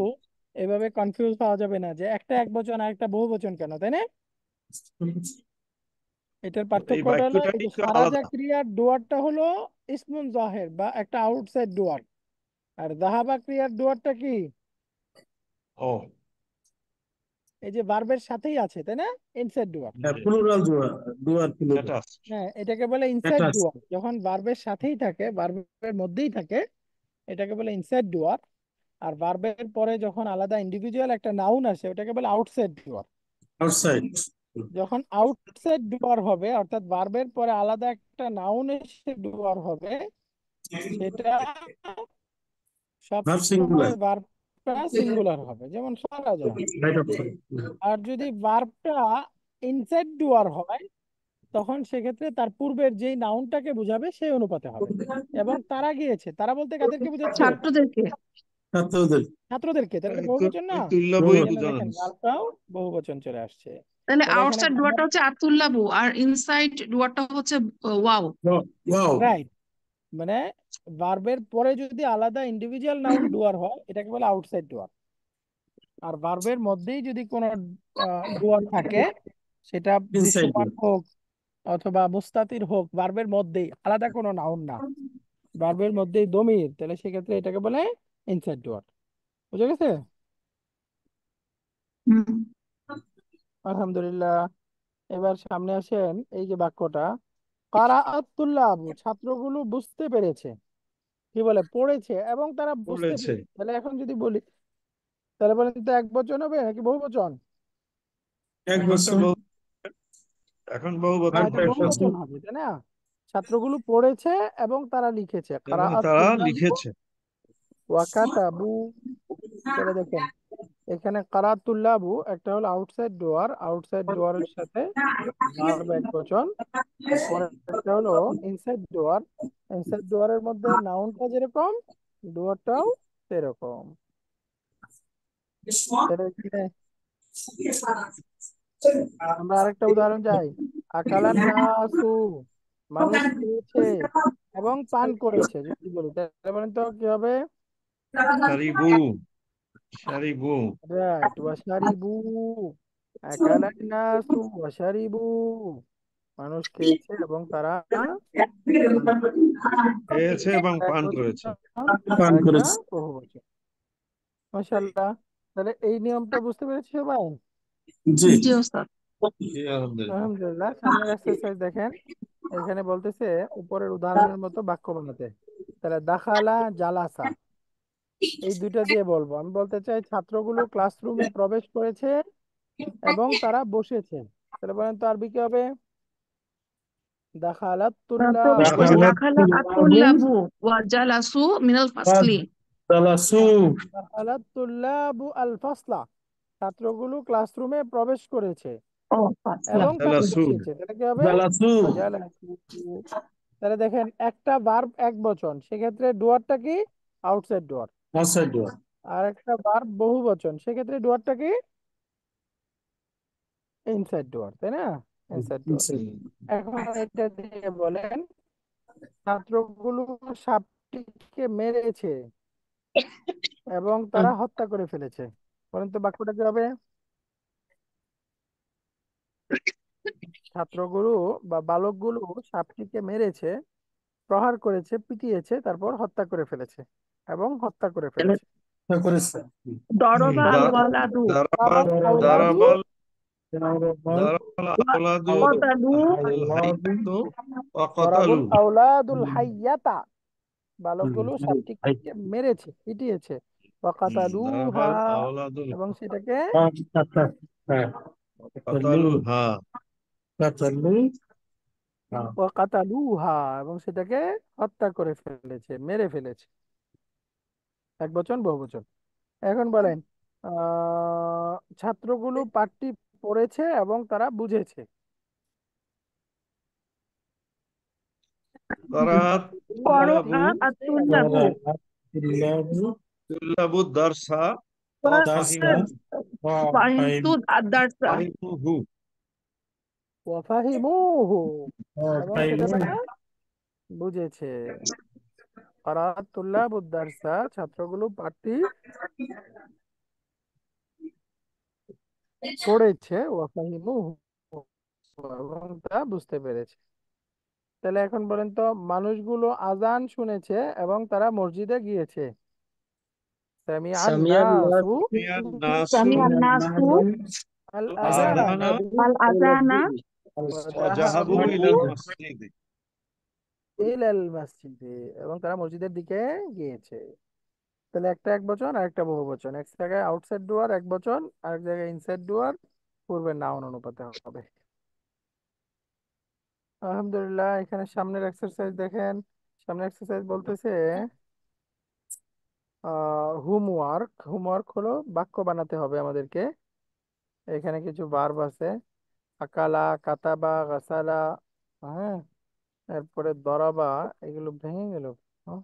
এভাবে কনফিউজ হওয়া যাবে না যে একটা একবচন আর একটা বহুবচন কেন, তাই না? এটার এই পার্থক্যটা হলো বাক্যটা এই যে একটু খারাজা আলাদা। ক্রিয়ার ডুয়ারটা হলো ইসমুন জাহের বা একটা আউটসাইড ডুয়ার, আর যাহাবা ক্রিয়ার ডুয়ারটা কি? ও এই যে ভার্বের সাথেই আছে, তাই না? Inside doer. Plural doer, doer plural. Status. হ্যাঁ, এটাকে বলে ইনসাইড স্ট্যাটাস। ডুয়ার। যখন ভার্বের সাথেই থাকে, ভার্বের মধ্যেই থাকে, এটাকে বলে ইনসাইড ডুয়ার। আর ভার্বের পরে যখন আলাদা ইন্ডিভিজুয়াল একটা নাউন আসে, ওটাকে বলে আউটসাইড ডুয়ার। আউটসাইড। যখন আউটসাইড ডুয়ার হবে, অর্থাৎ ভার্বের পরে আলাদা একটা নাউন এসে ডুয়ার হবে, সেটা সব ভার্ব সময় সিঙ্গুলার। ভার্বটা সিঙ্গুলার হবে, যেমন খারাজা। Right option. আর যদি ভার্বটা ইনসাইড ডুয়ার হয়, তখন সেক্ষেত্রে তার পূর্বের যেই নাউনটাকে বোঝাবে সেই অনুপাতে হবে। এবং তারা গিয়েছে, তারা বলতে কাদেরকে বোঝাচ্ছে? ছাত্রদেরকে। ছাত্রদের। ছাত্রদেরকে। তাহলে এটা বহুবচন না? তুল্লাবই এই জন্য বোঝানো দেখেন হয়েছে। ভার্বটাও বহুবচন চলে আসছে। তাহলে তাহলে এখানে আউটসাইড ডুয়ারটা হচ্ছে আতুল্লাবু আর ইনসাইড ডুয়ারটা হচ্ছে ওয়াও। ওয়াও। রাইট, মানে ভার্বের পরে যদি আলাদা ইন্ডিভিজুয়াল নাউন ডুয়ার হয়, এটাকে বলে আউটসাইড ডুয়ার। আর ভার্বের মধ্যেই যদি কোনো ডুয়ার থাকে, সেটা ইনসাইড দৃশ্যমান হোক অথবা মুস্তাতির হোক, ভার্বের মধ্যেই আলাদা কোনো নাউন না, ভার্বের মধ্যেই দমির, তাহলে সেক্ষেত্রে এটাকে বলে ইনসাইড ডুয়ার। বুঝে গেছে? হুম। আলহামদুলিল্লাহ। এবার সামনে আসেন, এই যে বাক্যটা কারাআতুল্লাবু, ছাত্রগুলো বুঝতে পেরেছে, কি বলে পড়েছে এবং তারা বুঝতে বলেছে পেরেছে। তাহলে এখন যদি বলি, তাহলে বলেন তো এক বচন হবে নাকি বহু বচন? এক এখন তো বছর। এখন বহু না, বচন এটা হয়ে বহু গেছে। বচন হবে, তাই না? ছাত্রগুলো পড়েছে এবং তারা লিখেছে, এবং তারা কারাআতুল্লাবু লিখেছে। ওয়া কাতাবু। তাহলে দেখেন, এখানে কারাতুল্লাবু একটা হলো আউটসাইড ডোয়ার, আউটসাইড ডোয়ারের সাথে ভার্ব এক বচন। এরপরে একটা হলো ইনসাইড ডোয়ার, ইনসাইড ডোয়ারের মধ্যে নাউনটা যেরকম, ডোয়ারটাও সেরকম। তাহলে এখানে আমরা আরেকটা উদাহরণ যাই। আকালান নাসু, মানুষ খেয়েছে এবং পান করেছে, যদি বলি তাহলে বলেন তো কি হবে? সারিবু সারিবু রাইট, ওয়াশারিবু। আকালান নাসু ওয়াশারিবু, মানুষ খেয়েছে এবং তারা পান করেছে। খেয়েছে এবং এক পান করেছে। বচন পান আরেকটা করেছে। বহু বচন। মাশাআল্লাহ। তাহলে এই নিয়মটা বুঝতে পেরেছি সবাই? জি। জি ওস্তাদ। জি, আলহামদুলিল্লাহ। আলহামদুলিল্লাহ। সামনের এক্সারসাইজ দেখেন, এখানে বলতেছে উপরের উদাহরণের মতো বাক্য বানাতে। তাহলে দাখালা জালাসা, এই দুইটা দিয়ে বলবো। আমি বলতে চাই ছাত্রগুলো ক্লাসরুমে প্রবেশ করেছে এবং তারা বসেছে, তাহলে বলেন তো আরবি কি হবে? দাখালাত প্রবেশ তুল্লাবু। করেছে, দাখালাত দাখালা তুল্লাবু আতুল্লাবু ওয়া জালাসু মিনাল ফাসলি। ওয়াজালাসু। দাখালাত তুল্লাবু আল ফাসলা, ছাত্রগুলো ক্লাসরুমে প্রবেশ করেছে ও ফাসলা। এবং তারা জালাসু বসেছে, তাহলে কি হবে? জালাসু। ওয়াজালাসু। তাহলে দেখেন, একটা ভার্ব এক বচন, সেক্ষেত্রে ডুয়ারটা কি? আউটসাইড ডুয়ার। আউটসাইড ডোর। আর একটা ভার্ব বহু বচন, সেক্ষেত্রে ডুয়ারটা কি? ইনসাইড ডুয়ার, তাই না? ইনসাইড ডুয়ার। এখন এটা দিয়ে বলেন, ছাত্রগুলো সাপটিকে মেরেছে এবং তারা হত্যা করে ফেলেছে, বলেন তো বাক্যটা কি হবে? ছাত্রগুলো বা বালকগুলো সাপটিকে মেরেছে, প্রহার করেছে, পিটিয়েছে, তারপর হত্যা করে ফেলেছে এবং হত্যা করে ফেলেছে। করেছে। দরবাল দা- ওয়ালাদু দারাবাল দারাবাল আউলাদু দারাবাল দারাবাল আওলাদু ওয়াকাতালু আল হাইয়াতু ওয়া দরাবুল কাতালু। আউলাদুল হাইয়াতা, বালকগুলো সাপটিকে মেরেছে, পিটিয়েছে। ওয়াকাতালুহা, দারাবাল আওলাদুল এবং সেটাকে হ্যাঁ। কাতালু হা। কাতালু। ওয়াকাতালুহা, এবং সেটাকে হত্যা করে ফেলেছে, মেরে ফেলেছে। এক বচন বহু বচন। এখন বলেন, ছাত্রগুলো পাঠটি পড়েছে এবং তারা বুঝেছে। قرأت পাঠটি الطلاب পড়েছে এবং الطلاب طلاب الدرس درسا وفهموه وفهم- فهموه ওয়াফাহিমুহু এবং সেটা তারা وفهموه বুঝেছে। কারাতুল্লাবুদ দারসা ছাত্রগুলো পাঠটি পড়েছে, ওয়াফাহিমুহু এবং তা বুঝতে পেরেছে। তাহলে এখন বলেন তো, মানুষগুলো আজান শুনেছে এবং তারা মসজিদে গিয়েছে। সামিআন সামিয়ান নাসু নাসু سمع الناس سمع الناس আল আযান الأذان وذهبوا إلى الأذان الدين ওয়াযাহাবু وذهبوا إلى المسجد ইলাল মসজিদে এবং তারা মসজিদের দিকে গিয়েছে। তাহলে একটা এক বচন আর একটা বহু বচন, এক জায়গায় আউটসাইড ডুয়ার এক বচন, আরেক জায়গায় ইনসাইড ডুয়ার পূর্বের নাউন অনুপাতে হবে। আলহামদুলিল্লাহ। এখানে সামনের এক্সারসাইজ দেখেন। সামনের এক্সারসাইজ বলতেছে হোমওয়ার্ক। হোমওয়ার্ক হলো বাক্য বানাতে হবে আমাদেরকে। এখানে কিছু ভার্ব আছে, আকালা, কাতাবা, গাসালা, হ্যাঁ, এরপরে দরাবা, এগুলো ভেঙে গেল। হ্যাঁ?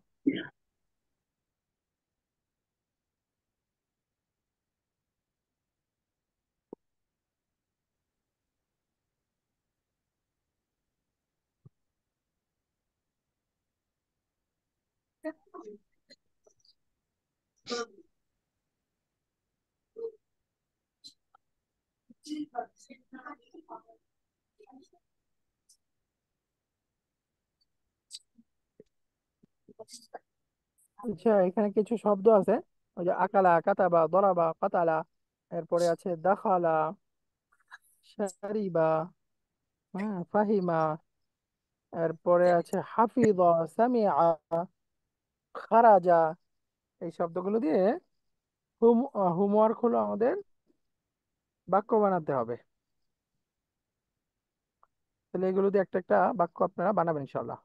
আচ্ছা, এখানে কিছু শব্দ আছে, ওই যে আকালা, কাতাবা, দরাবা, কাতালা, এরপরে আছে দাখালা, শারিবা, হ্যাঁ, ফাহিমা, এরপরে আছে হাফিজা, সামিআ, খারাজা। এই শব্দগুলো দিয়ে হোমওয়ার্ক হলো আমাদের বাক্য বানাতে হবে। তাহলে এগুলো দিয়ে একটা একটা বাক্য আপনারা বানাবেন ইনশাল্লাহ।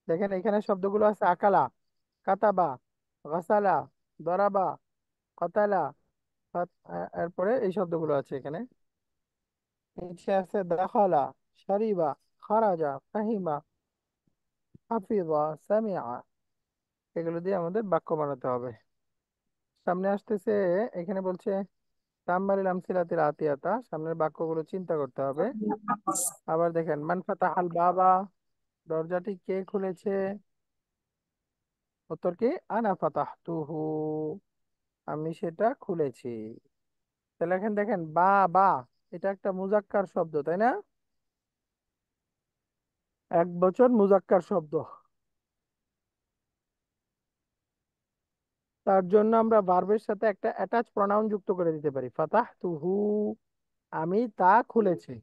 দেখেন এখানে শব্দগুলো আছে আকালা, কাতাবা, গাসালা, দরাবা, কাতালা, এরপরে এই শব্দগুলো আছে এখানে। নিচে আছে দাখালা, শারিবা, খারাজা, ফাহিমা, হাফিজা, সামিআ। এগুলো দিয়ে আমাদের বাক্য বানাতে হবে। সামনে আসতেছে, এখানে বলছে তাম্মালিল আমসিলাতিল আতিয়াতা, সামনের বাক্যগুলো চিন্তা করতে হবে। আবার দেখেন মান ফাতাহাল বাবা, দরজাটি কে খুলেছে? উত্তর কি? আনা ফাতাহতুহু, আমি সেটা খুলেছি। তাহলে এখানে দেখেন বা বা, এটা একটা মুজাক্কার শব্দ, তাই না? এক বচন মুজাক্কার শব্দ। তার জন্য আমরা ভার্বের সাথে একটা অ্যাটাচ প্রনাউন যুক্ত করে দিতে পারি, ফাতাহতুহু, আমি তা খুলেছি।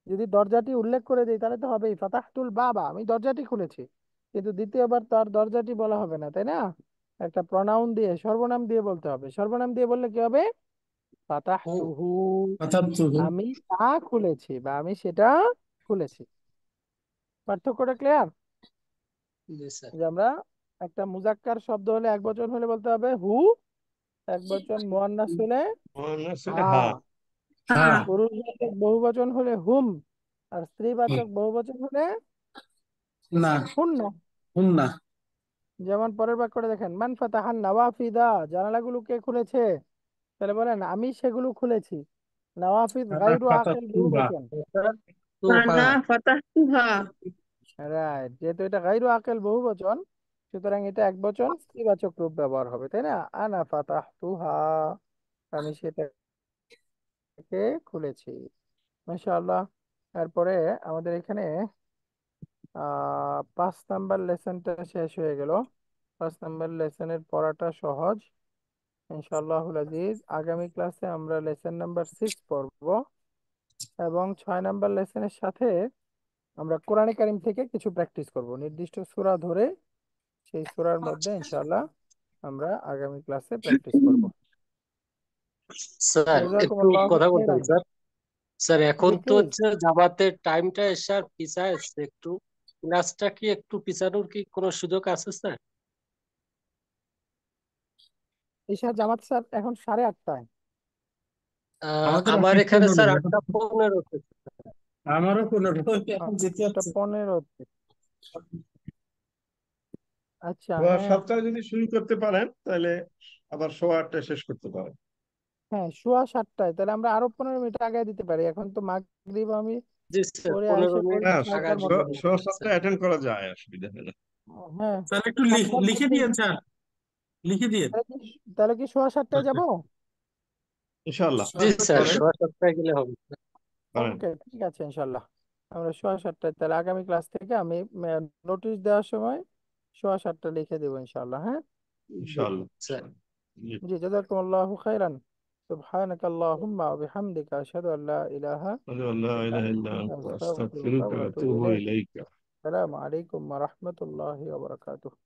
যদি দরজাটি উল্লেখ করে দিই তাহলে তো হবেই ফাতাহতুল বাবা, আমি দরজাটি খুলেছি। কিন্তু দ্বিতীয়বার তার দরজাটি বলা হবে না, তাই না? একটা প্রনাউন দিয়ে, সর্বনাম দিয়ে বলতে হবে। সর্বনাম দিয়ে বললে কি হবে? ফাতাহতুহু, كتبته আমি তা খুলেছি বা আমি সেটা খুলেছি। পার্থক্যটা ক্লিয়ার? জি স্যার যে আমরা একটা মুজাক্কার শব্দ হলে এক বচন হলে বলতে হবে হু, এক বচন মুয়ান্নাস হলে مؤنث হা, ها ها পুরুষবাচক বহুবচন হলে হুম, আর স্ত্রীবাচক বহুবচন হলে না হুন্না। হুন্না যেমন পরের বাক্যটা দেখেন মান ফাতাহান নাওয়াফিদা, জানালাগুলো কে খুলেছে? তাহলে বলেন আমি সেগুলো খুলেছি। নাওয়াফিদ أنا গায়রু আকিল فتحتها বহুবচন। তুহা أنا فتحتها রাইট, যেহেতু এটা গায়রু আকিল বহুবচন, সুতরাং এটা এক বচন স্ত্রীবাচক রূপ ব্যবহার হবে, তাই না? আনা ফাতাহতুহা, আমি সেটাকে খুলেছি। মাশাআল্লাহ। তারপরে আমাদের এখানে 5 নাম্বার লেসনটা শেষ হয়ে গেল। 5 নাম্বার লেসনের পড়াটা সহজ ইনশাআল্লাহুল আজিজ। আগামী ক্লাসে আমরা লেসন নাম্বার 6 পড়ব এবং 6 নাম্বার লেসনের সাথে আমরা কোরআনে কারিম থেকে কিছু প্র্যাকটিস করব, নির্দিষ্ট সূরা ধরে সেই সূরার মধ্যে ইনশাআল্লাহ আমরা আগামী ক্লাসে প্র্যাকটিস করব। স্যার একটু জাযাকুমুল্লাহু কথা বলতাম খাইরান। স্যার। স্যার জি এখন তো প্লিজ। হচ্ছে জামাতের টাইমটা এসে আর পিছায় আসছে একটু, ক্লাসটা কি একটু পিছানোর কি কোনো সুযোগ আছে স্যার? ঈশা জামাত স্যার এখন 8:30টায়। আমাদের আমার অনেক এখানে স্যার 15 8:15 থেকে। আমারও 15 এখন যেতে আটটা যাচ্ছে। 15 আচ্ছা, সোয়া হ্যাঁ। 7টায় যদি শুরু করতে পারেন তাহলে আবার সোয়া 8টায় শেষ করতে পারেন। হ্যাঁ, সোয়া 7টায়, তাহলে আমরা আরো 15 মিনিট আগে দিতে পারি। এখন তো মাগরিব আমি জি স্যার, পরে 15 আইসে মিনিট পড়ি হ্যাঁ, 6টার আগায় মধ্যে। দিলে সোয়া হবে স্যার। 7টায় অ্যাটেন্ড করা যায়, অসুবিধা হয় না। হ্যাঁ, তাহলে একটু 7টার লিখে মধ্যে। দিয়েন স্যার, লিখে দিয়েন। তাহলে কি সোয়া 7টায় যাবো? ইনশাআল্লাহ জি স্যার, করেন, 7:15 গেলে হবে। করেন। ওকে, ঠিক আছে, ইনশাল্লাহ। আমরা সোয়া 7টায়, তাহলে আগামী ক্লাস থেকে আমি নোটিশ দেওয়ার সময় সোয়া 7টা লিখে দেবো, ইনশাল্লাহ। হ্যাঁ, জি ইনশাআল্লাহ। স্যার। জি। জি, জাযাকুমুল্লাহু খাইরান। সুবহানাকা আল্লাহুম্মা ওয়া বিহামদিকা আশহাদু আল্লা ইলাহা লা ইল্লা ইলাহা ইল্লা আনতা আনতা আস্তাগফিরুকা আস্তাগফিরুকা ওয়া ওয়া আতুবু আতুবু ইলাইক। ইলাইকা। আসসালামু আলাইকুম ওয়া রাহমাতুল্লাহি ওয়া বারাকাতুহু।